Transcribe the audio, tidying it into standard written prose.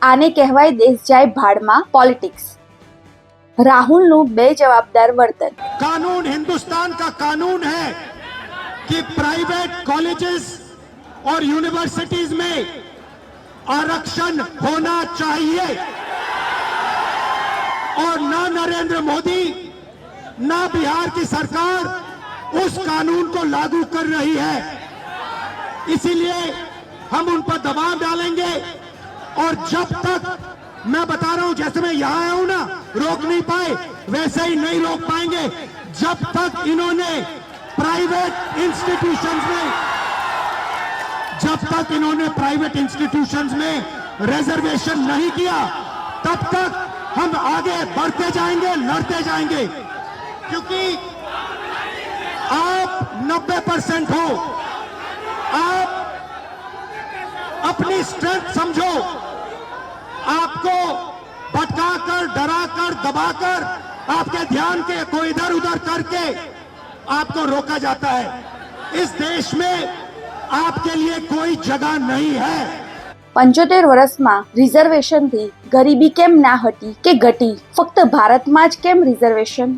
આને કહેવાય દેશ જાય ભાડમાં पॉलिटिक्स। રાહુલનું બેજવાબદાર વર્તન। कानून हिंदुस्तान का कानून है कि प्राइवेट कॉलेजेस और यूनिवर्सिटीज में आरक्षण होना चाहिए और ना नरेंद्र मोदी ना बिहार की सरकार उस कानून को लागू कर रही है। इसीलिए हम उन पर दबाव डालेंगे और जब तक, मैं बता रहा हूं, जैसे मैं यहां आया हूं ना, रोक नहीं पाए वैसे ही नहीं रोक पाएंगे जब तक इन्होंने प्राइवेट इंस्टीट्यूशंस में रिजर्वेशन नहीं किया, तब तक हम आगे बढ़ते जाएंगे, लड़ते जाएंगे। क्योंकि आप 90% हो, आप अपनी स्ट्रेंथ समझो। आपको भटकाकर, डराकर, दबाकर, आपके ध्यान को इधर उधर करके आपको रोका जाता है। इस देश में आपके लिए कोई जगह नहीं है। 75 વર્ષમાં રિઝર્વેશનથી ગરીબી કેમ ના હતી કે ઘટી? ફક્ત ભારતમાં જ કેમ રિઝર્વેશન?